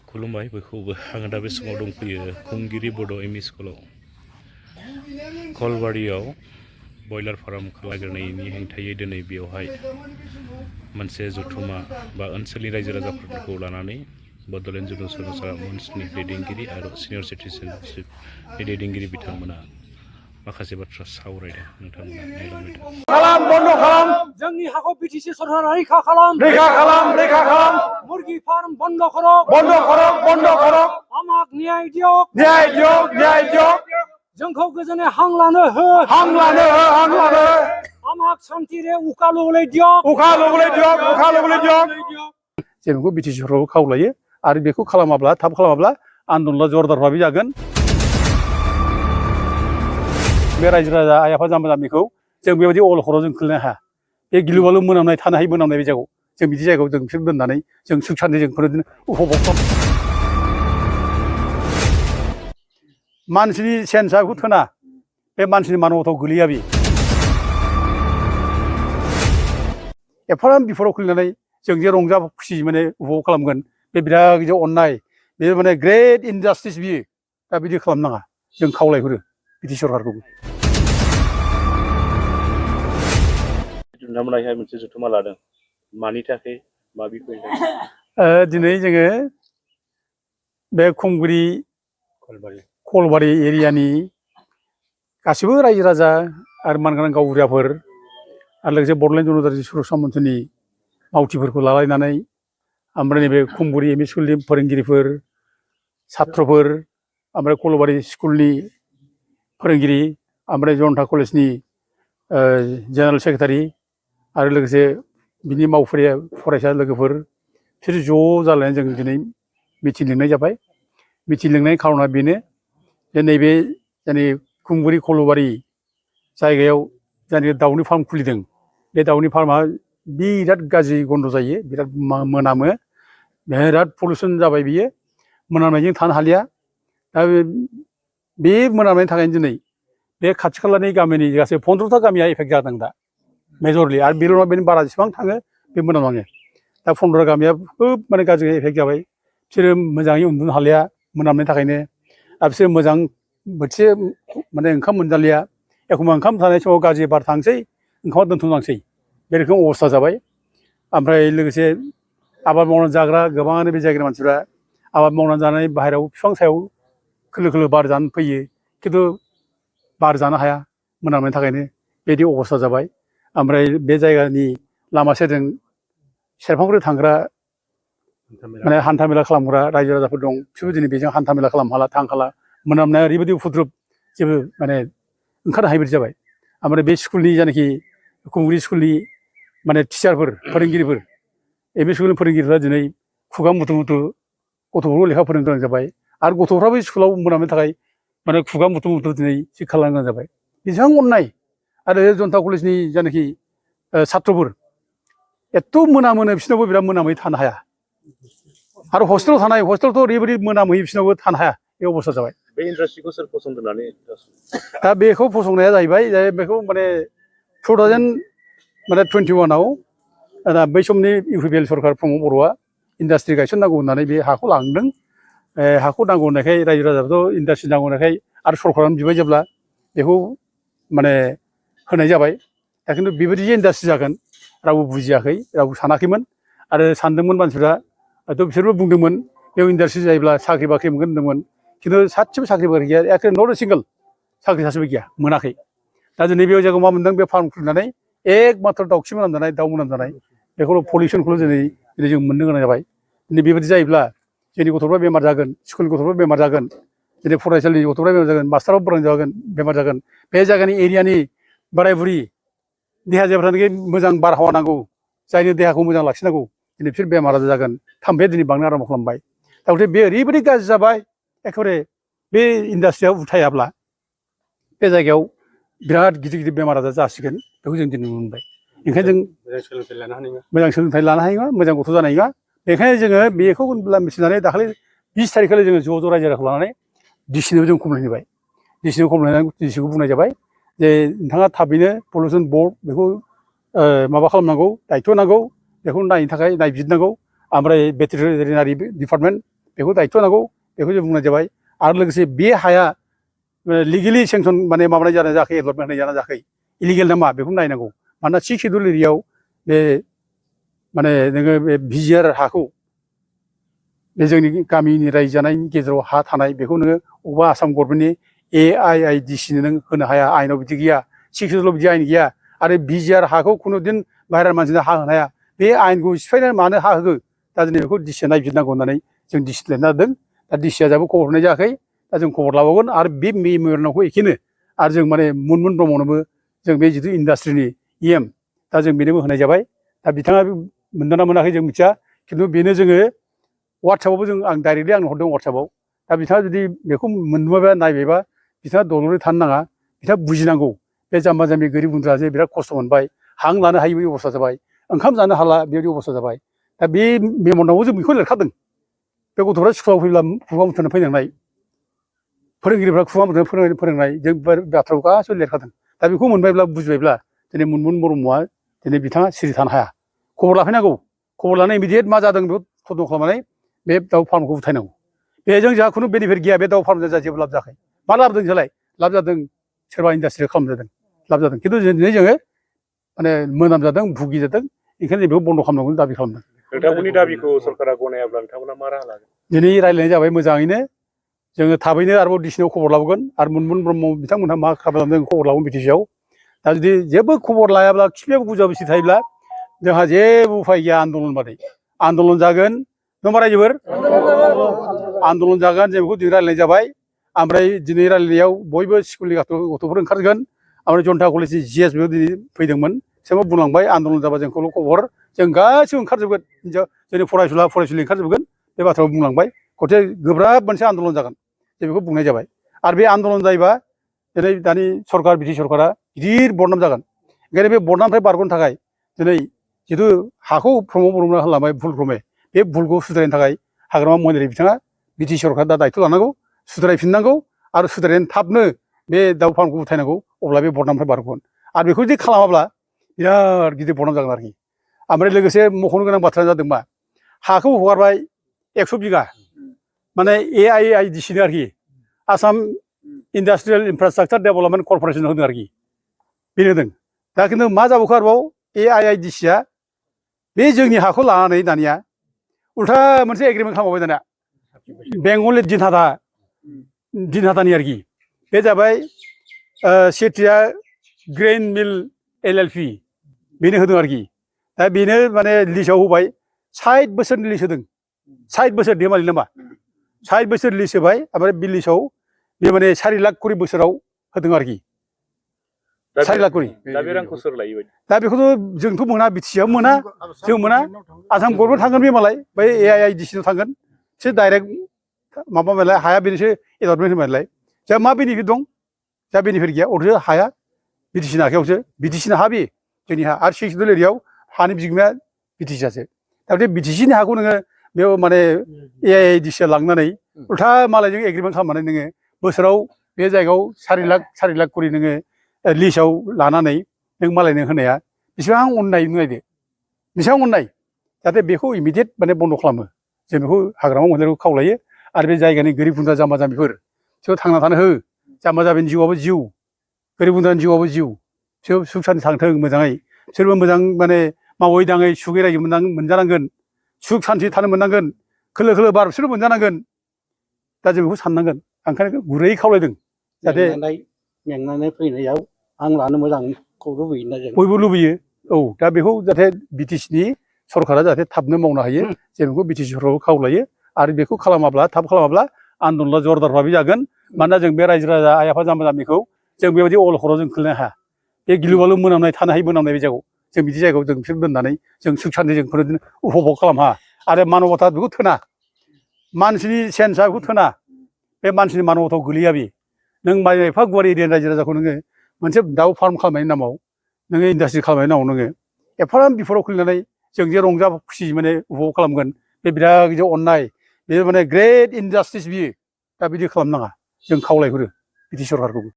खुलुमबाय बयखौबो आङो दा बे समाव दंफैयो खुंगिरि बड' एमइ स्कुलाव कलबारियाव बयलार फार्म खालामनायनि हेंथायै दिनै बेवहाय मोनसे जथुमा बा ओनसोलनि रायजो राजाफोरखौ लानानै बड'लेण्ड जुब समाजा मन्चनि दैदेनगिरि आरो सिनियर सिटिजेनशिपनि दैदेनगिरि बिथांमोना माखासे बाथ्रा सावरायदों नोंथांमोना नायलांबाय था खालाम बन्द खालाम जोंनि हाखौ बिटिसि सरकारा रैखा खालाम मुर्गी फार्म बन्द करो आमाक न्याय दियो जोंखौ गोजोनै हां लानो हो आमाक शान्तिरे उखा लुगलै दियो जेन'खौ बिटिसि सरकारखौ खावलायो आरो बेखौ खालामाब्ला थाब खालामाब्ला आन्दलना जरदार भाबै जागोन बे रायजो राजा आइ आफा जाम्बा जाम्बिखौ जों बेबायदि अलखराव जों खोलैनो हाया बे गिलु बालु मोनामनाय थानो हायै मोनामनाय बे जायगायाव जों बिदि जायगायाव जों बिसोर दोननानै जों सुख सान्थि जों बिदिनो उपभक्ता मानसिनि सेन्सआ बेखौ थोना बे मानसिनि मानबताव गोलैया बे एफाराब बिफोराव खुलिनानै जों जे रंजा खुसि माने उपभग खालामगोन बे बिराद गिदिर अननाय बे माने ग्रेट इनजास्टिस बियो दा बिदि खालामनाङा जों खावलायहरो बिटिसि सरकारखौबो नोंथांमोना मोनसे जथुमा लादों मानि थाखाय मा बिखयनि दिनै जोङो बे खुंगिरि कलबारि एरियानि गासिबो रायजो राजा आरो मानगोनां गावबुराफोर आरो लोगोसे बड'लेण्ड जनजाति सुरक्षा मन्चनि मावथिफोरखौ लालायनानै ओमफ्राय नैबे खुंगिरि एमइ स्कुलनि फोरोंगिरिफोर छात्रफोर ओमफ्राय कलबारि स्कुलनि फोरोंगिरि ओमफ्राय जनता कलेजनि जेनेरेल सेक्रेटारि आरो लोगोसे बिनि मावफारिया फरायसा लोगोफोर बिसोर ज' जालायनानै जों दिनै मिटिं लिंनाय जाबाय मिटिं लिंनायनि खार'ना बेनो जे नैबे जोंनि खुंगिरि कलबारि जायगायाव जायनाखि दाउनि फार्म खुलिदों बे दाउनि फार्मा बिराद गाज्रि गन्ध जायो बिराद मोनामो बिराद पलिउसन जाबाय बियो मोनामनायजों थानो हालिया दा बे मोनामनायनि थाखायनो दिनै बे खाथि खालानि गामिनि गासै 15टा गामिया एफेक्ट जादों दा मेजरलि आरो बेल' नङा बेनि बारा जेसेबां थाङो बे मोनामनाङो दा 15 गामिया खोब माने गाज्रि एफेक्ट जाबाय बिसोरो मोजाङै उन्दुनो हालिया मोनामनायनि थाखायनो आरो बिसोरो मोजां बोथिसे माने ओंखाम मोनजालिया एखमबा ओंखाम जानाय समाव गाज्रि बार थांसै ओंखामा दोनथ'नांसै बे रोखोम अबस्था जाबाय ओमफ्राय लोगोसे आबाद मावनानै जाग्रा गोबाङानो बे जायगानि मानसिफ्रा आबाद मावनानै जानानै बाहेरायाव बिफां सायाव खोलो खोलो बार जानो फैयो खिन्थु बार जानो हाया मोनामनायनि थाखायनो बेबायदि अबस्था जाबाय ओमफ्राय बे जायगानि लामा सेरजों सेरफांब्रै थांग्रा माने हान्थामेला खालामग्रा रायजो राजाफोर दं बिसोरबो दिनै बेजों हान्थामेला खालामनो हाला थांखाला मोनामनाया ओरैबायदि उपद्रब जेबो माने ओंखारनो हायि बायदि जाबाय ओमफ्राय बे स्कुलनि जायनाखि खुंगिरि स्कुलनि माने टिचारफोर फोरोंगिरिफोर एमइ स्कुलनि फोरोंगिरिफ्रा दिनै खुगा मुथु मुथु गथ'फोरखौ लेखा फोरोंनो गोनां जाबाय आरो गथ'फ्राबो स्कुलाव मोनामनो थाखाय माने खुगा मुथु मुथु दिनै थिग खालामनो गोनां जाबाय बेसेबां अननाय आरो जनता कलेजनि जायनाखि छात्रफोर एथ' मोनामोनो बिसोरनावबो बिराद मोनामै थानो हाया आरो हस्टेलाव थानाय हस्टेलावथ' ओरैबायदि मोनामहैयो बिसोरनावबो थानो हाया बे अबस्था जाबाय बे इन्डास्ट्रिखौ सोर फसंदोंनानै दा बेखौ फसंनाया जाहैबाय बेखौ माने 2021आव बै समनि इउपिपिएल सरकार प्रमद बर'आ इन्डास्ट्रि गायसननांगौ होननानै बे हाखौ लांदों हाखौ नांगौ होननायखाय रायजो राजाफ्राथ' इन्डास्ट्रि नांगौ होननायखाय आरो सरकारानो बिबाय जेब्ला बेखौ माने होनाय जाबाय दा खिन्थु बेबायदि जे इन्डास्ट्रि जागोन रावबो बुजियाखै रावबो सानाखैमोन आरो सानदोंमोन मानसिफ्रा बिसोरबो बुंदोंमोन बेयाव इन्डास्ट्रि जायोब्ला साख्रि बाख्रि मोनगोन होनदोंमोन खिन्थु सासेबो साख्रि बाख्रि गैया एखे नट ए सिंगोल साख्रि सासेबो गैया मोनाखै दा दिनै बे जायगायाव मा मोनदों बे फार्म खुलिनानै एक मात्र दाउखि मोनामजानाय दाउ मोनामजानाय बेखौल' पलिउसनखौल' दिनै जों मोननो गोनां जाबाय दिनै बेबायदि जायोब्ला जोंनि गथ'फ्रा बेमार जागोन स्कुलनि गथ'फ्रा बेमार जागोन दिनै फरायसालिनि गथ'फ्रा बेमार जागोन मास्टाराबो बेमार जागोन बे जायगानि एरियानि बोराय बुरि देहा जायफ्रानोखि मोजां बारहावा नांगौ जायनि देहाखौ मोजां लाखिनांगौ दिनै बिसोर बेमार आजार जागोन थाम्फैया दिनै बांनो आराम्भ खालामबाय दा गथे बे ओरैबायदि गाज्रि जाबाय एखेबारे बे इन्डास्ट्रिया उथायाब्ला बे जायगायाव बिराद गिदिर गिदिर बेमार आजार जासिगोन बेखौ जों दिनै नुनो मोनबाय ओंखायनो जों मोजां सोलोंथाइ लानो हानाय नङा मोजां गथ' जानाय नङा बेखायनो जोङो बेखौ मिथिनानै दाखालि 20 थारिखखालि जोङो ज' ज' रायजो राजाखौ लानानै डिसिनोबो जों कमप्लेन होबाय डिसिनोबो कमप्लेन होनानै डिसिखौ बुंनाय जाबाय जे नोंथाङा थाबैनो पलिउसन बर्ड बेखौ माबा खालामनांगौ दायथ' नांगौ बेखौ नायनो थाखाय नायबिजिरनांगौ ओमफ्राय भेटेरिनारि डिपार्टमेन्ट बेखौ दायित्व नांगौ बेखौ जों बुंनाय जाबाय आरो लोगोसे बे हाया लिगेलि सेंसन माने माबानाय जाना जायाखै एलटमेन्ट होनाय जाना जायाखै इलिगेल नामा बेखौ नायनांगौ मानोना 6 सिडुल एरियायाव बे माने नोङो बे भिजिआर हाखौ बे जोंनि गामिनि रायजो जानायनि गेजेराव हा थानाय बेखौ नोङो अबेबा आसाम गभर्नमेन्टनि AIIDC नो नों होनो हाया आयेनाव बिदि गैया 6 सिडुलाव बिदि आयेन गैया आरो भिजिआर हाखौ खुनुदिन बाहेरानि मानसिनो हा होनो हाया बे आयेनखौ सिफायनानै मानो हा होखो दा दिनै बेखौ डिसिआ नायबिजिरनांगौ होननानै जों डिसि लिरना होदों दा डिसिआ दाबो खबर हरनाय जायाखै दा जों खबर लाबावगोन आरो बे मेम'रेन्डामखौ एखेनो आरो जों माने मोनमोन ब्रह्मनोबो जों बे जिथु इन्डास्ट्रिनि EM दा जों बेनोबो होनाय जाबाय दा बिथाङा मोनदोंना मोनाखै जों मिथिया खिन्थु बेनो जोङो वाट्सएपआवबो जों आं डाइरेक्टलि आंनो हरदों वाट्सएपआव दा बिथाङा जुदि बेखौ मोनबायबा नायबायबा बिथाङा दलरै थानो नाङा बिथाङा बुजिनांगौ बे जाम्बा जाम्बि गोरिब गुन्द्रा जे बिराद खस्थ' मोनबाय हां लानो हायि बायदि अबस्था जाबाय ओंखाम जानो हाला बेबायदि अबस्था जाबाय दा बे मेम'रेन्डामाव जों बेखौ लिरखादों बे गथ'फ्रा स्कुलाव फैब्ला खुगा मुथानो फैनांनाय फोरोंगिरिफ्रा खुगा मुथानो फोरोंनाय जों बाथ्राखौ गासैबो लिरखादों दा बेखौ मोनबायब्ला बुजिबायब्ला दिनै मोनमोन ब्रह्मआ दिनै बिथाङा सिरि थानो हाया खबर लाफैनांगौ खबर लानानै इमिडियेट मा जादों बेखौ तदन्त खालामनानै बे दाउ फार्मखौ उथायनांगौ बेजों जोंहा खुनु बेनिफिट गैया बे दाउ फार्मजों जोंहा जेबो लाब जायाखै मा लाब जादों जोंलाय लाब जादों सोरबा इन्डास्ट्रि खालामजादों लाब जादों खिन्थु दिनै जोङो माने मोनामजादों भुगिजादों ओंखायनो जों बेखौ बन्द' खालामनांगौ दाबि खालामदों नोंथांमोननि दाबिखौ सरकारा गनायाब्ला नोंथांमोना मा राहा लागोन दिनै रायज्लायनाय जाबाय मोजाङैनो जोङो थाबैनो आरोबाव डिसिनाव खबर लाबोगोन आरो मोनमोन ब्रह्म बिथांमोनहा मा खालामदों खबर लाबोगोन बिटिसिआव दा जुदि जेबो खबर लायाब्ला खिफियाव बुजाबुसि थायोब्ला जोंहा जेबो उफाय गैया आन्दलन बादै आन्दलन जागोन नङा रायजोफोर आन्दलन जागोन जों बेखौ दिनै रायज्लायनाय जाबाय ओमफ्राय दिनै रायज्लायनायाव बयबो स्कुलनि गथ'फोर ओंखारगोन ओमफ्राय जनता कलेजनि GS बेबो दिनै फैदोंमोन बिसोरबो बुंलांबाय आन्दलन जाबा जोंखौल' खबर जों गासिबो ओंखारजोबगोन जोंनि फरायसुला फरायसुलि ओंखारजोबगोन बे बाथ्राखौ बुंलांबाय गथे गोब्राब मोनसे आन्दलन जागोन जों बेखौ बुंनाय जाबाय आरो बे आन्दलन जायोबा दिनै दानि सरकार बिटि सरकारा गिदिर बदनाम जागोन ओंखायनो बे बदनामनिफ्राय बारग'नो थाखाय दिनै जिथु हाखौ प्रमद बर'मोना होलांबाय भुल क्रमे बे भुलखौ सुद्रायनो थाखाय हाग्रामा महिलारि बिथाङा बिटि सरकारा दा दायित्व लानांगौ सुद्रायफिननांगौ आरो सुद्रायनानै थाबनो बे दाउ फार्मखौ उथायनांगौ अब्ला बे बदनामनिफ्राय बारग'गोन आरो बेखौ जुदि खालामाब्ला बिराद गिदिर बदनाम जागोन आरोखि ओमफ्राय लोगोसे मख'नो गोनां बाथ्राया जादों मा हाखौ हगारबाय 100 बिगा माने AIIDC नो आरोखि आसाम इन्डास्ट्रियेल इनफ्रास्ट्राक्चार डेभेलपमेन्ट कर्प'रेसन होदों आरोखि बेनो होदों दा खिन्थु मा जाबावखो आरोबाव AIIDC आ बे जोंनि हाखौ लानानै दानिया उल्था मोनसे एग्रिमेन्ट खालामबाय दानिया बेंगलनि दिनहाटानि आरोखि बे जाबाय सेथिया ग्रेइन मिल LLP बेनो होदों आरोखि दा बेनो माने लिस्टआव होबाय 60 बोसोरनि लिस्ट होदों 60 बोसोर देमालि नामा 60 बोसोर लिस्ट होबाय ओमफ्राय बे लिस्टआव बे माने 4 लाख करि बोसोराव होदों आरोखि 4 लाख करि दा बे रांखौ सोर लायो बायदि दा बेखौथ' जोंथ' मोना बिटिसिआव मोना जों मोना आसाम गभर्नमेन्ट थांगोन बे मालाय बै AIIDC नाव थांगोन बिसोर डाइरेक्ट माबा मालाय हाया बेनोसो एलटमेन्ट होबायलाय जोंहा मा बेनिफिट दं जा बेनिफिट गैया अरसो हाया बिटिसिनि आखायावसो बिटिसिनि हा बे जोंनि हा आरो 6 सिडुल एरियायाव हानि बिगोमाया बिटिसिआसो दा बे बिटिसिनि हाखौ नोङो बेयाव माने AIIDC आ लांनानै उल्था मालायजों एग्रिमेन्ट खालामनानै नोङो बोसोराव बे जायगायाव 4 लाख करि नोङो लिस्टआव लानानै नों मालायनो होनाया बेसेबां अननाय नायदो बेसेबां अननाय जाहाथे बेखौ इमिडियेट माने बन्द' खालामो जों बेखौ हाग्रामा महिलारिखौ खावलायो आरो बे जायगानि गोरिब गुन्द्रा जाम्बा जाम्बिफोर बिसोर थांना थानो हो जाम्बा जाम्बिनि जिउआबो जिउ गोरिब गुन्द्रानि जिउआबो जिउ बिसोर सुख सान्थि थांथों मोजाङै बिसोरबो मोजां माने मावै दाङै सुखै रायजो मोनजानांगोन सुख सान्थि थानो मोननांगोन खोलो खोलो बार बिसोरबो मोनजानांगोन दा जों बेखौ साननांगोन ओंखायनो गुरै खावलायदों जाहाथे मेंनानै फैनायाव आं लानो मोजांखौ लुबैयोना जों बयबो लुबैयो औ दा बेखौ जाहाथे बिटिसिनि सरकारा जाहाथे थाबनो मावनो हायो जों बेखौ बिटिसि सरकारखौ खावलायो आरो बेखौ खालामाब्ला थाब खालामाब्ला आन्दलना जरदार भाबै जागोन मानोना जों बे रायजो राजा आइ आफा जाम्बा जाम्बिखौ जों बेबायदि अलखराव जों खोलैनो हाया बे गिलु बालु मोनामनाय थानो हायि मोनामनाय बे जायगायाव जों बिदि जायगायाव जों बिसोर दोननानै जों सुख सान्थि जों खुनुदिन उपभग खालामनो हाया आरो मानबता बेखौ थोना मानसिनि सेन्सआ बेखौ थोना बे मानसिनि मानबताव गोलैया बे नों माइ एफा गुवार एरियानि रायजो राजाखौ नोङो मोनसे दाउ फार्म खालामनायनि नामाव नोङो इन्डास्ट्रि खालामनायनि नामाव नोङो एफाराब बिफोराव खुलिनानै जों जे रंजा खुसि माने उपभग खालामगोन बे बिराद गिदिर अननाय बे माने ग्रेट इनजास्टिस बियो दा बिदि खालामनाङा जों खावलायहरो बिटि सरकारखौबो